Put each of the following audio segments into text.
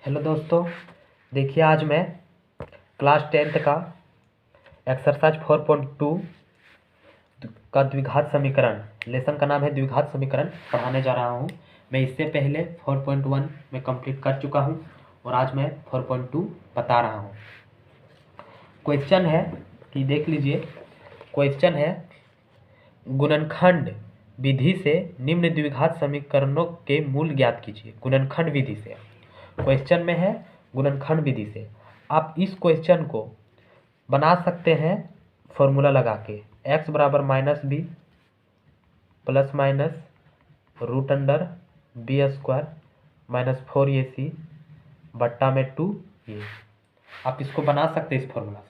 Hello दोस्तों। देखिए आज मैं क्लास 10th का एक्सरसाइज 4.2 का द्विघात समीकरण, लेसन का नाम है द्विघात समीकरण, पढ़ाने जा रहा हूँ। मैं इससे पहले 4.1 में कंप्लीट कर चुका हूँ और आज मैं 4.2 बता रहा हूँ। क्वेश्चन है कि देख लीजिए, क्वेश्चन है गुणनखंड विधि से निम्न द्विघात समीकरणों के मूल ज्ञात कीजिए। गुणनखंड विधि से क्वेश्चन में है, गुणनखंड विधि से आप इस क्वेश्चन को बना सकते हैं फॉर्मूला लगा के। x बराबर -b plus minus root under b² -4ac बट्टा में 2a। आप इसको बना सकते हैं इस फॉर्मूला से,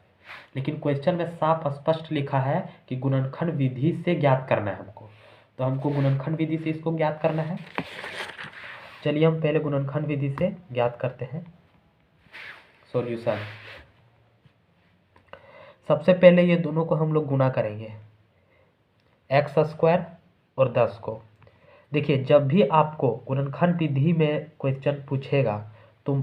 लेकिन क्वेश्चन में साफ स्पष्ट लिखा है कि गुणनखंड विधि से ज्ञात करना है हमको। तो हमको गुणनखंड विधि से इसको ज्ञात करना है। चलिए हम पहले गुणनखंड विधि से ज्ञात करते हैं सॉल्यूशन। सबसे पहले ये दोनों को हम लोग गुणा करेंगे, x² और 10 को। देखिए, जब भी आपको गुणनखंड विधि में क्वेश्चन पूछेगा तो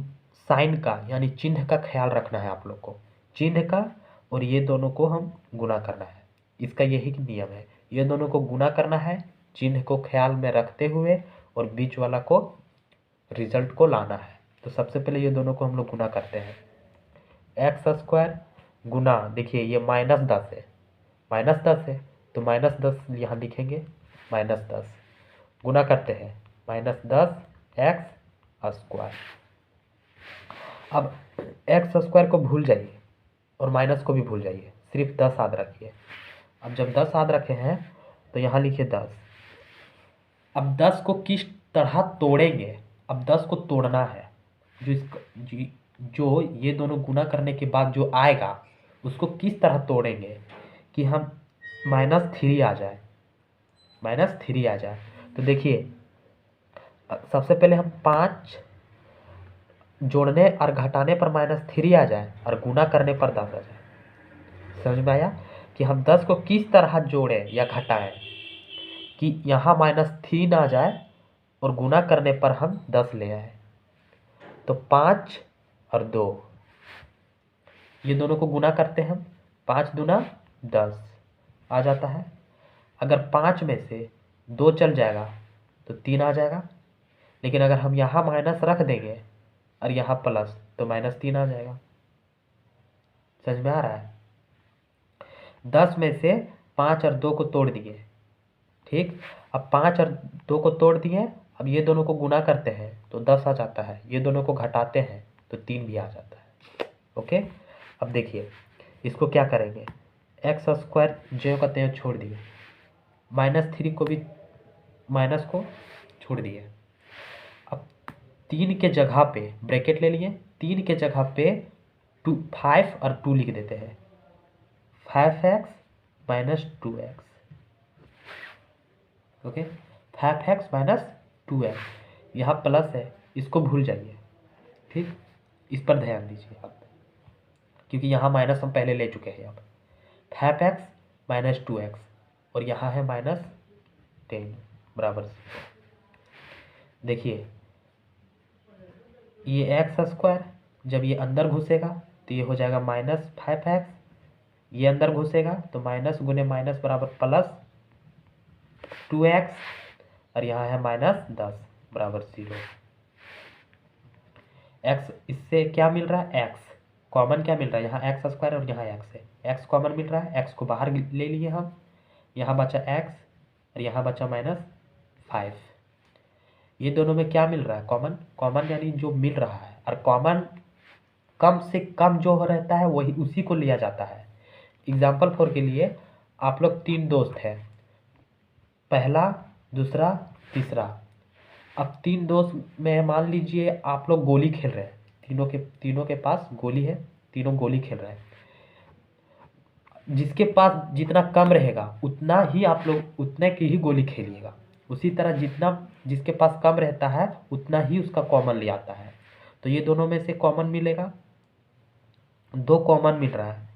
साइन का यानी चिन्ह का ख्याल रखना है आप लोग को, चिन्ह का, और ये दोनों को हम गुणा करना है। इसका यही नियम है, ये दोनों को गुणा करना है चिन्ह को ख्याल में रखते हुए, और बीच वाला को रिजल्ट को लाना है। तो सबसे पहले ये दोनों को हम लोग गुणा करते हैं। x² गुना, देखिए ये -10 है, -10 है तो -10 यहाँ लिखेंगे, -10 गुना करते हैं -10x²। अब x² को भूल जाइए और माइनस को भी भूल जाइए, सिर्फ 10 याद रखिए। अब जब 10 याद रखे हैं तो यहाँ लिखिए 10। अब 10 को किस तरह तोड़ेंगे, अब 10 को तोड़ना है। जो ये दोनों गुना करने के बाद जो आएगा उसको किस तरह तोड़ेंगे कि हम -3 आ जाए, -3 आ जाए। तो देखिए, सबसे पहले हम 5 जोड़ने और घटाने पर -3 आ जाए और गुना करने पर 10 आ जाए। समझ में आया कि हम 10 को किस तरह जोड़े या घटाएं कि यहाँ -3 आ जाए और गुना करने पर हम 10 ले आए। तो 5 और 2, ये दोनों को गुना करते हैं हम, 5 दूना 10 आ जाता है। अगर 5 में से 2 चल जाएगा तो 3 आ जाएगा, लेकिन अगर हम यहाँ माइनस रख देंगे और यहाँ प्लस तो -3 आ जाएगा। समझ में आ रहा है? 10 में से 5 और 2 को तोड़ दिए, ठीक। अब 5 और 2 को तोड़ दिए, अब ये दोनों को गुना करते हैं तो 10 आ जाता है, ये दोनों को घटाते हैं तो 3 भी आ जाता है। ओके, अब देखिए इसको क्या करेंगे, x² जो कहते हैं छोड़ दिए, -3 को भी माइनस को छोड़ दिए। अब 3 के जगह पे ब्रैकेट ले लिए, 3 के जगह पे 5 और 2 लिख देते हैं, 5x - 2x। Okay, 5x - 2x, यहाँ प्लस है, इसको भूल जाइए, ठीक। इस पर ध्यान दीजिए आप, क्योंकि यहाँ माइनस हम पहले ले चुके हैं। अब 5x - 2x और यहाँ है -10 बराबर 0। देखिए ये x² जब ये अंदर घुसेगा तो ये हो जाएगा -5x, ये अंदर घुसेगा तो माइनस गुने माइनस बराबर +2x, और यहाँ है -10 बराबर 0। x, इससे क्या मिल रहा है, x कॉमन क्या मिल रहा है, यहाँ x² और यहाँ x है, x कॉमन मिल रहा है, x को बाहर ले लिए हम, यहाँ बचा x और यहाँ बचा -5। ये दोनों में क्या मिल रहा है, कॉमन, कॉमन यानी जो मिल रहा है, और कॉमन कम से कम जो रहता है वही उसी को लिया जाता है। एग्जाम्पल 4 के लिए, आप लोग 3 दोस्त हैं, पहला, दूसरा, तीसरा। अब 3 दोस्त में मान लीजिए आप लोग गोली खेल रहे हैं, तीनों के पास गोली है, तीनों गोली खेल रहे हैं। जिसके पास जितना कम रहेगा उतना ही आप लोग उतने की ही गोली खेलिएगा। उसी तरह जितना जिसके पास कम रहता है उतना ही उसका कॉमन ले आता है। तो ये दोनों में से कॉमन मिलेगा, 2 कॉमन मिल रहा है,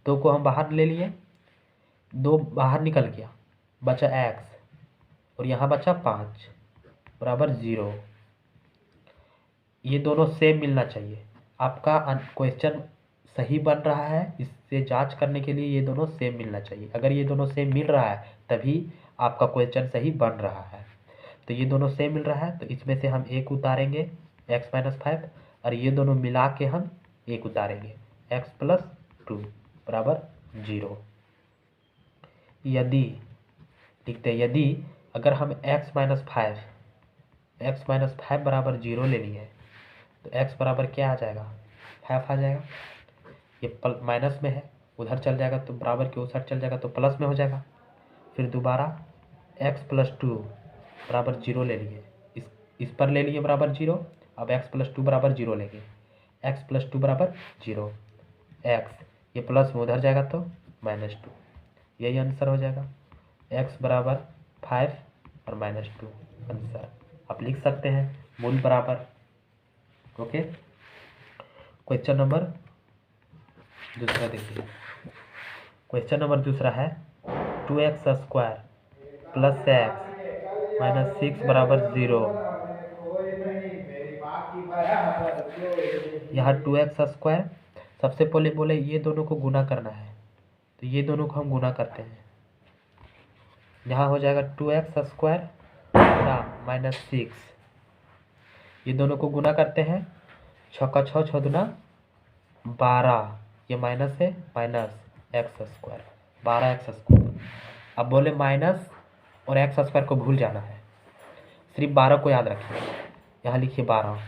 2 को हम बाहर ले लिए, 2 बाहर निकल गया, बचा x और यहाँ बचा 5 बराबर 0। ये दोनों सेम मिलना चाहिए। आपका क्वेश्चन सही बन रहा है, इससे जांच करने के लिए ये दोनों सेम मिलना चाहिए। अगर ये दोनों सेम मिल रहा है तभी आपका क्वेश्चन सही बन रहा है। तो ये दोनों सेम मिल रहा है तो इसमें से हम एक उतारेंगे x-5 और ये दोनों मिला के हम एक उतारेंगे x+2 बराबर 0। यदि लिखते हैं यदि अगर हम x-5 बराबर 0 ले लिए तो x बराबर क्या आ जाएगा 5 आ जाएगा। ये माइनस में है, उधर चल जाएगा तो बराबर के उस साइड चल जाएगा तो प्लस में हो जाएगा। फिर दोबारा x+2 बराबर 0 ले लिए, इस पर ले लिए बराबर 0। अब x+2 बराबर 0 लेंगे, x+2 बराबर 0 x, ये प्लस में उधर जाएगा तो -2, यही आंसर हो जाएगा। x बराबर 5 और -2 आंसर आप लिख सकते हैं मूल बराबर। ओके, क्वेश्चन नंबर दूसरा देखिए। क्वेश्चन नंबर दूसरा है 2x² + x -6 बराबर 0। यहाँ 2x², सबसे पहले बोले ये दोनों को गुना करना है तो ये दोनों को हम गुना करते हैं। यहाँ हो जाएगा 2x² -6, ये दोनों को गुना करते हैं। 6 का 6, 6 दूना 12, ये माइनस है -x², 12x²। अब बोले माइनस और x² को भूल जाना है, सिर्फ 12 को याद रखिए। यहाँ लिखिए 12।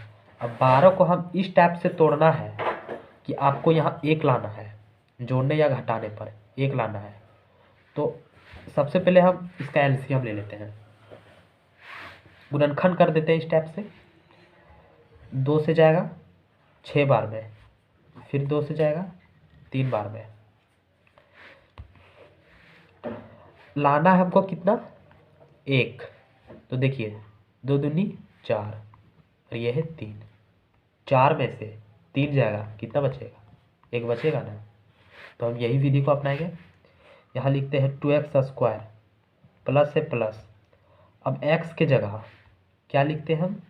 अब 12 को हम इस टाइप से तोड़ना है कि आपको यहाँ 1 लाना है, जोड़ने या घटाने पर 1 लाना है। तो सबसे पहले हम इसका एलसीएम ले लेते हैं, गुणनखंड कर देते हैं इस टाइप से। 2 से जाएगा 6 बार में, फिर 2 से जाएगा 3 बार में। लाना है हमको कितना 1, तो देखिए 2 दूनी 4 और ये है 3। 4 में से 3 जाएगा, कितना बचेगा 1 बचेगा ना। तो हम यही विधि को अपनाएंगे। यहाँ लिखते हैं 2x² प्लस से प्लस, अब x के जगह क्या लिखते हैं हम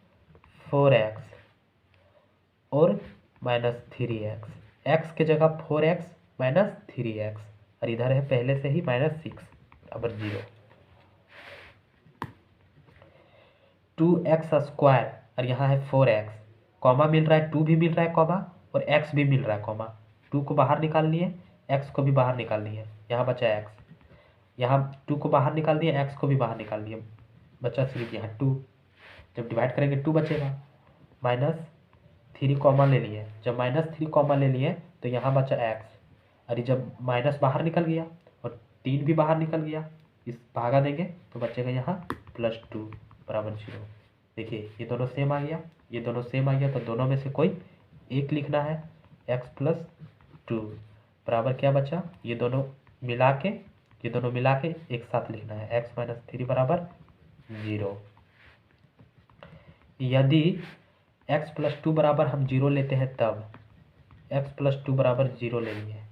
4x और -3x। x के जगह 4x -3x और इधर है पहले से ही -6 बराबर 0। 2x² और यहाँ है 4x, कॉमा मिल रहा है, 2 भी मिल रहा है कॉमा और x भी मिल रहा है कॉमा। 2 को बाहर निकाल लिए, x को भी बाहर निकाल लिए, यहाँ बचा x। यहाँ 2 को बाहर निकाल दिए, x को भी बाहर निकाल दिए, बचा सिर्फ यहाँ 2। जब डिवाइड करेंगे 2 बचेगा। -3 कॉमा ले लिए, जब -3 कॉमा ले लिए तो यहाँ बचा x, अरे जब माइनस बाहर निकल गया और 3 भी बाहर निकल गया, इस भागा देंगे तो बचेगा यहाँ +2 बराबर 0। देखिए ये दोनों सेम आ गया, ये दोनों सेम आ गया, तो दोनों में से कोई एक लिखना है। x+2 बराबर क्या बचा, ये दोनों मिला के एक साथ लिखना है, x - 3 बराबर 0। यदि x+2 बराबर हम 0 लेते हैं तब x+2 बराबर 0 लेंगे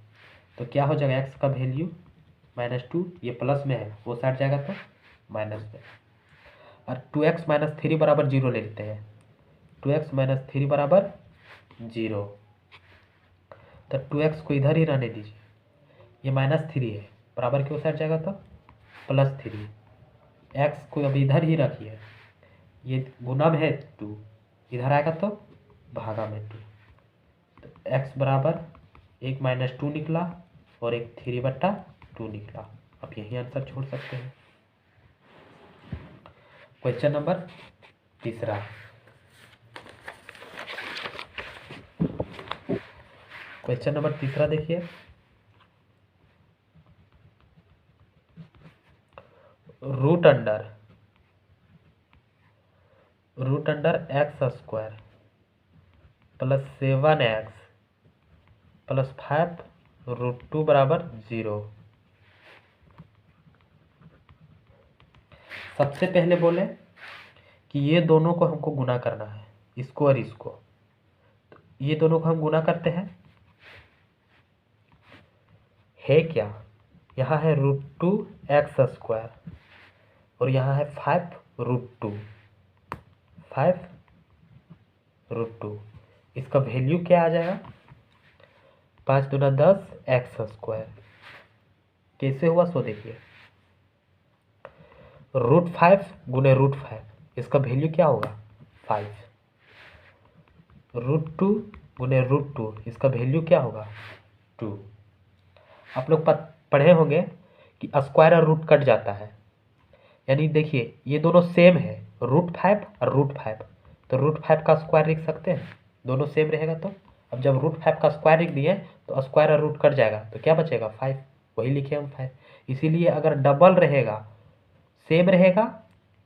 तो क्या हो जाएगा, x का वैल्यू -2, ये प्लस में है वो साइड जाएगा तो माइनस में। और 2x - 3 बराबर 0 ले लेते हैं, 2x - 3 बराबर 0, तो 2x को इधर ही रहने दीजिए, ये -3 है बराबर के उस साइड जाएगा तो +3। x को अभी इधर ही रखिए, ये गुना में है 2, इधर आएगा तो भागा में 2, तो x बराबर 1 - 2 निकला और एक 3/2 निकला। आप यही आंसर छोड़ सकते हैं। क्वेश्चन नंबर तीसरा। क्वेश्चन नंबर तीसरा देखिए, रूट अंडर x² + 7x + 5 √2 बराबर 0। सबसे पहले बोले कि ये दोनों को हमको गुना करना है, इसको और इसको, तो ये दोनों को हम गुना करते हैं। है क्या, यहाँ है √2x² और यहाँ है 5 √2, 5 √2। इसका वैल्यू क्या आ जाएगा? 5 दूना 10 एक्स स्क्वायर। कैसे हुआ सो देखिए, √5 गुने √5, इसका वैल्यू क्या होगा? 5। √2 गुने √2, इसका वैल्यू क्या होगा? 2। आप लोग पढ़े होंगे कि स्क्वायर और रूट कट जाता है, यानी देखिए ये दोनों सेम है, √5 और √5, तो √5 का स्क्वायर लिख सकते हैं, दोनों सेम रहेगा। तो अब जब √5 का स्क्वायर लिख दिए तो स्क्वायर और रूट कट जाएगा, तो क्या बचेगा? 5, वही लिखे हम 5। इसीलिए अगर डबल रहेगा, सेम रहेगा,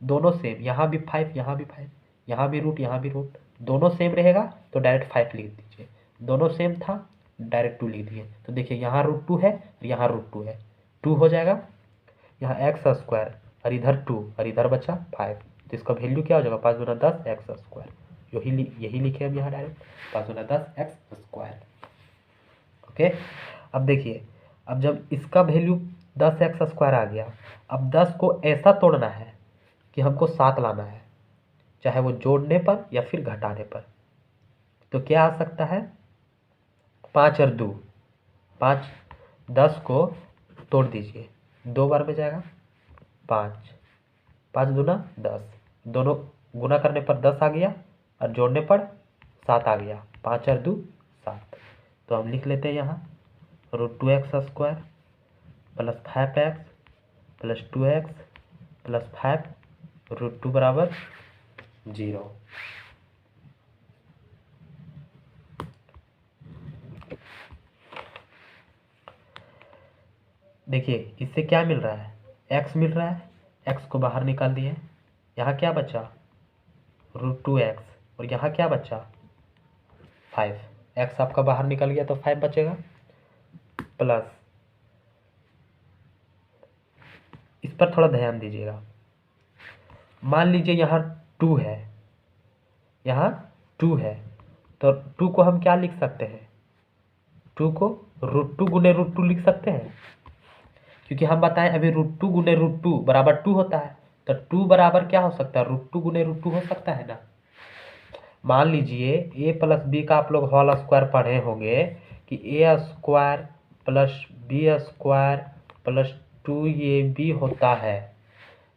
दोनों सेम, यहाँ भी 5 यहाँ भी 5, यहाँ भी रूट यहाँ भी रूट, दोनों सेम रहेगा तो डायरेक्ट 5 लिख दीजिए। दोनों सेम था, डायरेक्ट 2 लिख दिए। तो देखिए यहाँ √2 है और यहाँ √2 है, 2 हो जाएगा, यहाँ एक्स स्क्वायर और इधर 2 और इधर बचा 5, तो इसका वैल्यू क्या हो जाएगा? 5 दूना 10 एक्स स्क्वायर। यही लिखे हम यहाँ डायरेक्ट, 5 दूना 10 एक्स स्क्वायर। ओके, अब देखिए, अब जब इसका वैल्यू 10 एक्स स्क्वायर आ गया, अब 10 को ऐसा तोड़ना है कि हमको 7 लाना है, चाहे वो जोड़ने पर या फिर घटाने पर। तो क्या आ सकता है? 5 और 2, 5, 10 को तोड़ दीजिए, 2 बार में जाएगा 5, 5 दूना 10, दोनों गुना करने पर 10 आ गया और जोड़ने पर 7 आ गया, 5 और 2 7। तो हम लिख लेते हैं यहाँ √2x² plus 5x plus 2x plus 5 √2 बराबर 0। देखिए इससे क्या मिल रहा है? x मिल रहा है, x को बाहर निकाल दिए, यहाँ क्या बचा? √2x, और यहाँ क्या बचा? 5। x आपका बाहर निकल गया तो 5 बचेगा, प्लस इस पर थोड़ा ध्यान दीजिएगा। मान लीजिए यहाँ 2 है, यहाँ 2 है, तो 2 को हम क्या लिख सकते हैं? 2 को √2 गुने √2 लिख सकते हैं, क्योंकि हम बताएं अभी √2 गुने √2 बराबर 2 होता है, तो 2 बराबर क्या हो सकता है? √2 गुने √2 हो सकता है ना। मान लीजिए a प्लस बी का आप लोग होल स्क्वायर पढ़े होंगे कि a² plus b² plus 2ab होता है।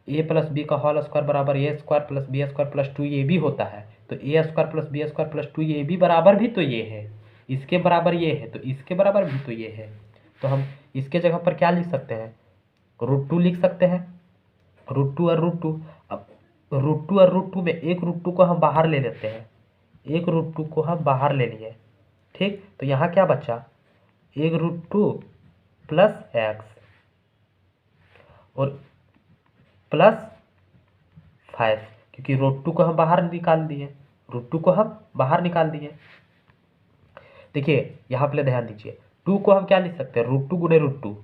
a प्लस बी का होल स्क्वायर बराबर a² plus b² plus 2ab होता है, तो a² plus b² plus 2ab बराबर भी तो ये है, इसके बराबर ये है, तो इसके बराबर भी तो ये है। तो हम इसके जगह पर क्या लिख सकते हैं? √2 लिख सकते हैं, √2 और √2। अब √2 और √2 में एक √2 को हम बाहर ले लेते हैं, एक √2 को हम बाहर ले लिए, ठीक। तो यहाँ क्या बचा? एक √2 प्लस एक्स और प्लस 5, क्योंकि √2 को हम बाहर निकाल दिए, √2 को हम बाहर निकाल दिए। देखिए यहाँ पे ध्यान दीजिए, 2 को हम क्या लिख सकते हैं? √2 गुने √2।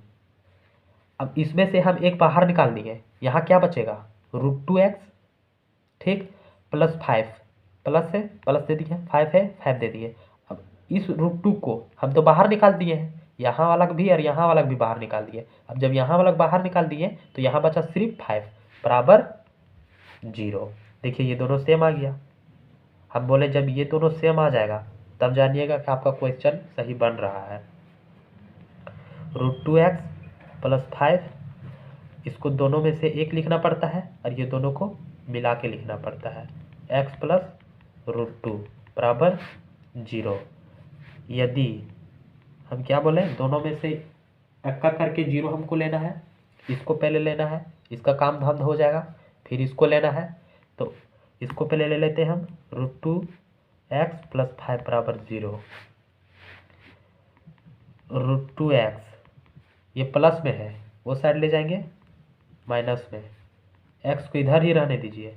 अब इसमें से हम एक बाहर निकाल दिए, यहाँ क्या बचेगा? √2x, ठीक, प्लस 5, प्लस है प्लस दे दिए, 5 है 5 दे दिए। अब इस √2 को हम तो बाहर निकाल दिए हैं, यहाँ वाला भी और यहाँ वाला भी बाहर निकाल दिए। अब जब यहाँ वाला बाहर निकाल दिए तो यहाँ बचा सिर्फ 5 बराबर 0। देखिए ये दोनों सेम आ गया। हम बोले जब ये दोनों सेम आ जाएगा तब जानिएगा कि आपका क्वेश्चन सही बन रहा है। √2x प्लस 5, इसको दोनों में से एक लिखना पड़ता है और ये दोनों को मिला के लिखना पड़ता है, x प्लस √2 बराबर 0। यदि हम क्या बोले, दोनों में से एक करके 0 हमको लेना है, इसको पहले लेना है, इसका काम बंद हो जाएगा, फिर इसको लेना है, तो इसको पहले ले लेते हैं हम, √2x प्लस 5 बराबर 0। √2x ये प्लस में है, वो साइड ले जाएंगे माइनस में, x को इधर ही रहने दीजिए,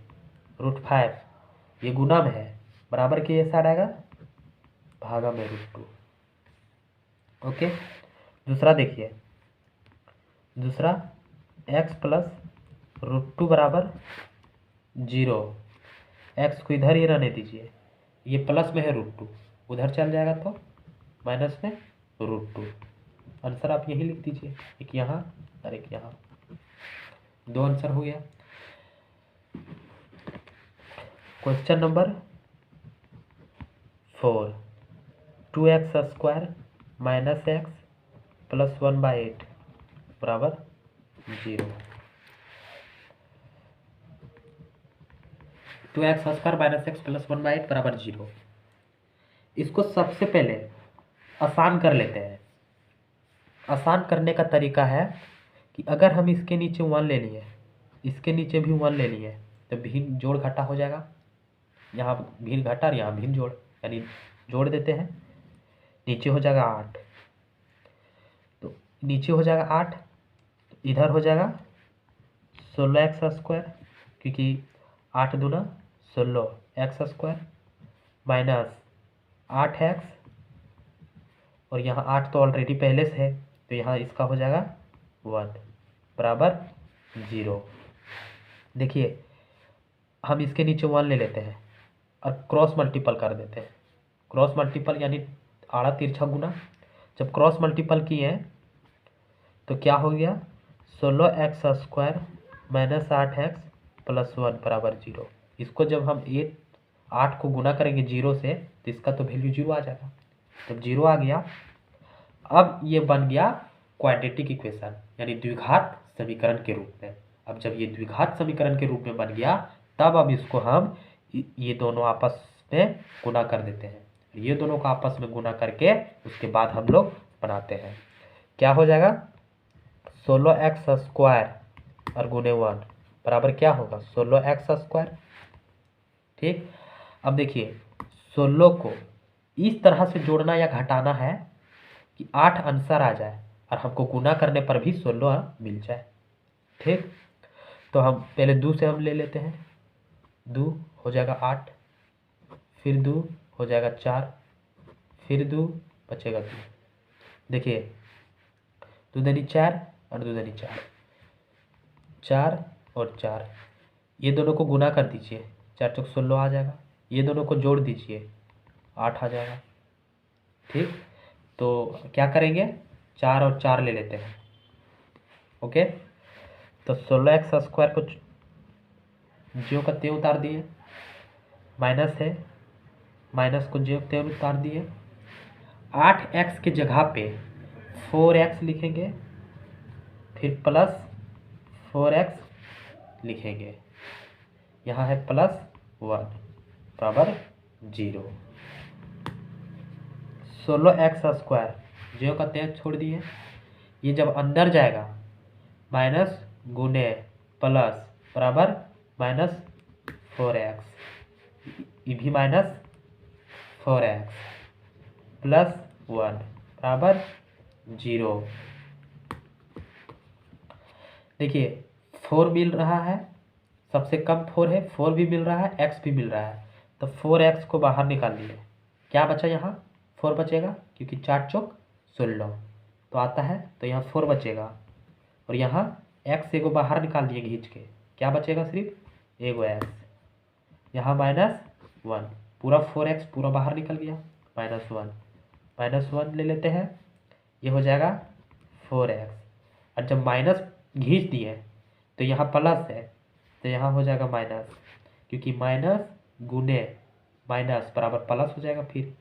√5 ये गुना में है, बराबर के ये साइड आएगा, भागा में √2। ओके, दूसरा देखिए, दूसरा x प्लस √2 बराबर 0, x को इधर ही रहने दीजिए, ये प्लस में है √2, उधर चल जाएगा तो माइनस में √2। आंसर आप यही लिख दीजिए, एक यहाँ और एक यहाँ, 2 आंसर हो गया। Question number 4, 2x² minus x plus 1/8 बराबर 0। 2x² माइनस एक्स प्लस 1/8 बराबर 0। इसको सबसे पहले आसान कर लेते हैं। आसान करने का तरीका है कि अगर हम इसके नीचे 1 ले लिए, इसके नीचे भी 1 ले लिए, तो भिन्न जोड़ घटा हो जाएगा। यहाँ भिन्न घटा और यहाँ भिन्न जोड़, यानी जोड़ देते हैं। नीचे हो जाएगा 8, तो नीचे हो जाएगा 8, इधर हो जाएगा 16x², क्योंकि 8 दूना 16x² माइनस 8x, और यहाँ 8 तो ऑलरेडी पहले से है, तो यहाँ इसका हो जाएगा 1 बराबर 0। देखिए हम इसके नीचे 1 ले लेते हैं और क्रॉस मल्टीपल कर देते हैं। क्रॉस मल्टीपल यानी आड़ा तिरछा गुना। जब क्रॉस मल्टीपल किए हैं तो क्या हो गया, 16x² माइनस 8x प्लस 1 बराबर 0। इसको जब हम 8 को गुना करेंगे 0 से, तो इसका तो वैल्यू 0 आ जाएगा। जब 0 आ गया, अब ये बन गया क्वाड्रेटिक इक्वेशन, यानी द्विघात समीकरण के रूप में। अब जब ये द्विघात समीकरण के रूप में बन गया, तब अब इसको हम ये दोनों आपस में गुना कर देते हैं। ये दोनों को आपस में गुना करके उसके बाद हम लोग बनाते हैं। क्या हो जाएगा, 16x² और गुने 1 बराबर क्या होगा, 16x²। ठीक, अब देखिए 16 को इस तरह से जोड़ना या घटाना है कि 8 आंसर आ जाए और हमको गुना करने पर भी 16 मिल जाए। ठीक, तो हम पहले 2 से हम ले लेते हैं। 2 हो जाएगा 8, फिर 2 हो जाएगा 4, फिर 2 बचेगा 2। देखिए 2 दूनी 4 और 2 दूनी 4, 4 और 4, ये दोनों को गुना कर दीजिए, 4 चौक 16 आ जाएगा। ये दोनों को जोड़ दीजिए, 8 आ जाएगा। ठीक, तो क्या करेंगे, 4 और 4 ले लेते हैं। ओके, तो 16x² को ज्यों का त्यों उतार दिए, माइनस है, माइनस को ज्यों त्यों उतार दिए। 8x के जगह पे 4x लिखेंगे, फिर प्लस 4x लिखेंगे, यहाँ है प्लस 1 बराबर 0। 16x² ज्यों का त्यों छोड़ दिए। ये जब अंदर जाएगा, माइनस गुने प्लस बराबर -4x, ये भी -4x प्लस 1 बराबर 0। देखिए 4 मिल रहा है, सबसे कम 4 है, 4 भी मिल रहा है, x भी मिल रहा है, तो 4x को बाहर निकाल दिए। क्या बचा, यहाँ 4 बचेगा, क्योंकि 4 चौक 16 तो आता है, तो यहाँ 4 बचेगा। और यहाँ x एगो बाहर निकाल दिए खींच के, क्या बचेगा, सिर्फ एगो x। यहाँ -1, पूरा 4x पूरा बाहर निकल गया, -1 ले लेते हैं, ये हो जाएगा 4x। और जब माइनस खींच दिए तो यहाँ प्लस है, तो यहाँ हो जाएगा माइनस, क्योंकि माइनस गुने माइनस बराबर प्लस हो जाएगा फिर,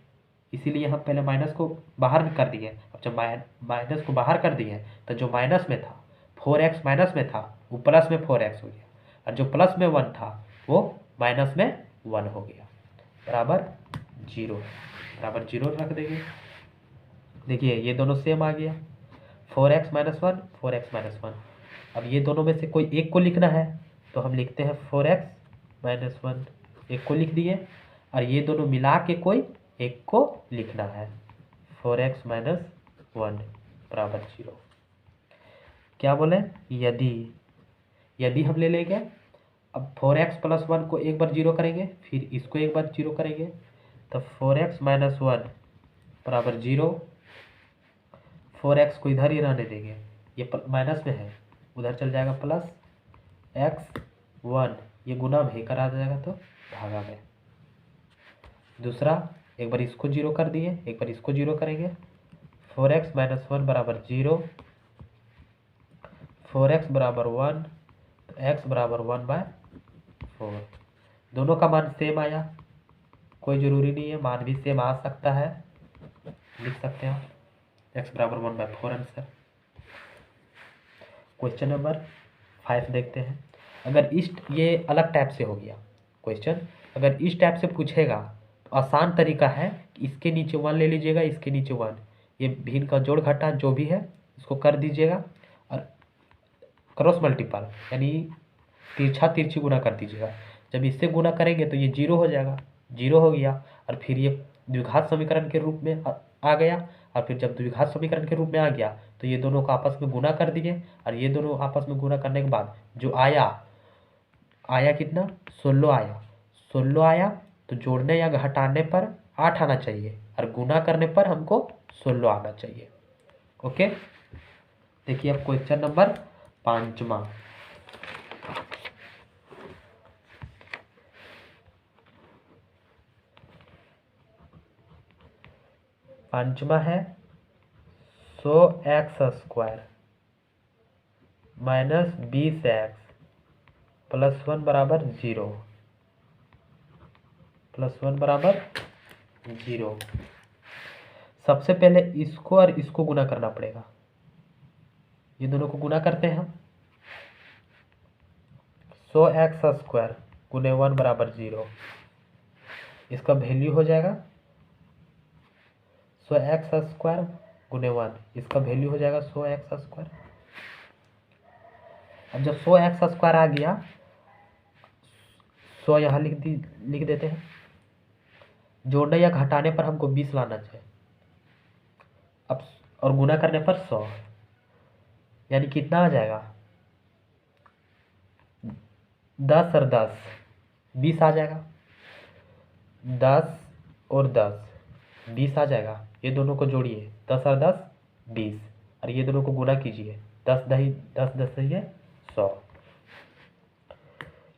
इसीलिए हम पहले माइनस को बाहर कर दिए। अब जब माइनस को बाहर कर दिए, तो जो माइनस में था 4x माइनस में था, वो प्लस में 4x हो गया, और जो प्लस में 1 था वो माइनस में 1 हो गया, बराबर 0। बराबर 0 रख देंगे। देखिए ये दोनों सेम आ गया, 4x - 1, 4x - 1। अब ये दोनों में से कोई एक को लिखना है, तो हम लिखते हैं 4x - 1, एक को लिख दिए, और ये दोनों मिला के कोई एक को लिखना है, 4x - 1 बराबर 0। क्या बोले, यदि हम ले लेंगे, अब 4x + 1 को एक बार 0 करेंगे, फिर इसको एक बार 0 करेंगे, तो 4x - 1 बराबर 0। 4x को इधर ही रहने देंगे, ये माइनस में है, उधर चल जाएगा प्लस x 1, ये गुना में ही करा जाएगा तो भागा में। दूसरा, एक बार इसको 0 कर दिए, एक बार इसको 0 करेंगे, 4x - 1 बराबर 0, 4x बराबर 1, तो x बराबर 1/4। दोनों का मान सेम आया, कोई ज़रूरी नहीं है, मान भी सेम आ सकता है, लिख सकते हैं आप x बराबर 1/4 आंसर। क्वेश्चन नंबर 5 देखते हैं। अगर इस ये अलग टाइप से हो गया क्वेश्चन, अगर इस टाइप से पूछेगा तो आसान तरीका है कि इसके नीचे 1 ले लीजिएगा, इसके नीचे 1, ये भिन्न का जोड़ घटा जो भी है इसको कर दीजिएगा और क्रॉस मल्टीपल यानी तिरछा तिरछी गुना कर दीजिएगा। जब इससे गुना करेंगे तो ये 0 हो जाएगा, 0 हो गया और फिर ये द्विघात समीकरण के रूप में आ गया। और फिर जब द्विघात समीकरण के रूप में आ गया तो ये दोनों को आपस में गुना कर दिए और ये दोनों आपस में गुना करने के बाद जो आया कितना 16 आया, 16 आया तो जोड़ने या घटाने पर 8 आना चाहिए और गुना करने पर हमको 16 आना चाहिए। ओके, देखिए अब क्वेश्चन नंबर 5वां। है 100x² माइनस 20x प्लस 1 बराबर 0, प्लस 1 बराबर 0। सबसे पहले इसको और इसको गुना करना पड़ेगा, ये दोनों को गुना करते हैं हम। 100x² गुने 1 बराबर 0, इसका वैल्यू हो जाएगा 100x² गुने 1, इसका वैल्यू हो जाएगा 100x²। अब जब 100x² आ गया, 100 यहाँ लिख देते हैं। जोड़ने या घटाने पर हमको 20 लाना चाहिए, अब और गुना करने पर 100, यानी कितना आ जाएगा 10 और 10 20 आ जाएगा, 10 और 10 20 आ जाएगा। ये दोनों को जोड़िए, 10 और 10 20 और ये दोनों को गुना कीजिए, 10 10 है 100।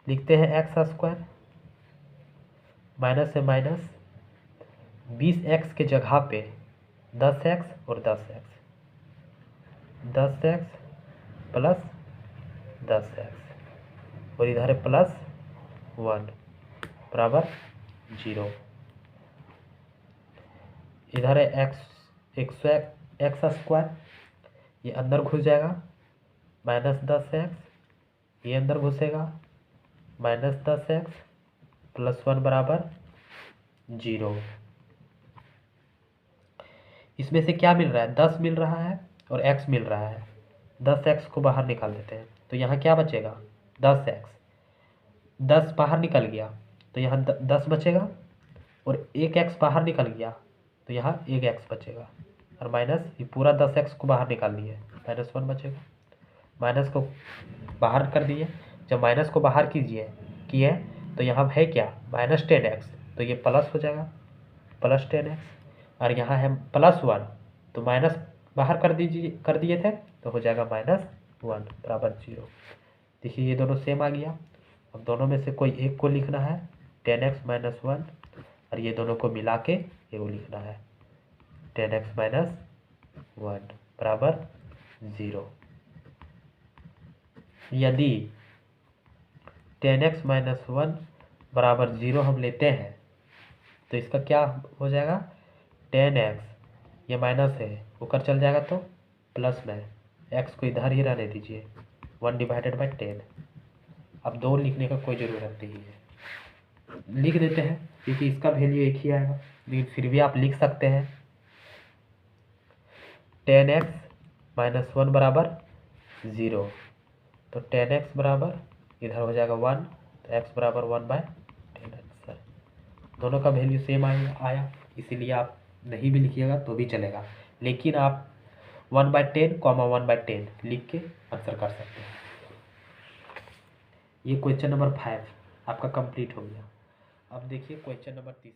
लिखते हैं x² माइनस से माइनस 20x के जगह पे 10x और 10x, 10x प्लस 10x और इधर है प्लस 1 बराबर 0। इधर है x², ये अंदर घुस जाएगा माइनस 10x, ये अंदर घुसेगा माइनस 10x प्लस 1 बराबर 0। इसमें से क्या मिल रहा है 10 मिल रहा है और x मिल रहा है, 10x को बाहर निकाल देते हैं तो यहाँ क्या बचेगा 10x, 10 बाहर निकल गया तो यहाँ 10 बचेगा और 1x बाहर निकल गया तो यहाँ 1x बचेगा और माइनस ये पूरा 10x को बाहर निकाल दिए, माइनस 1 बचेगा। माइनस को बाहर कर दिए, जब माइनस को बाहर किए तो यहाँ है क्या माइनस 10x, तो ये प्लस हो जाएगा प्लस 10x और यहाँ है प्लस 1 तो माइनस बाहर कर दिए थे तो हो जाएगा माइनस 1 बराबर 0। देखिए ये दोनों सेम आ गया। अब दोनों में से कोई एक को लिखना है 10x माइनस 1 और ये दोनों को मिला के ये वो लिखना है 10x माइनस 1 बराबर 0। यदि 10x माइनस 1 बराबर 0 हम लेते हैं तो इसका क्या हो जाएगा 10x, ये माइनस है ऊपर चल जाएगा तो प्लस में, x को इधर ही रहने दीजिए 1/10। अब 2 लिखने का कोई ज़रूरत नहीं है, लिख देते हैं क्योंकि इसका वैल्यू एक ही आएगा, लेकिन फिर भी आप लिख सकते हैं 10x माइनस 1 बराबर 0, तो 10x बराबर इधर हो जाएगा 1 तो x बराबर 1/10 आंसर। दोनों का वैल्यू सेम आया, इसीलिए आप नहीं भी लिखिएगा तो भी चलेगा, लेकिन आप 1/10 1/10 लिख के आंसर कर सकते हैं। ये क्वेश्चन नंबर 5 आपका कंप्लीट हो गया। अब देखिए क्वेश्चन नंबर 3।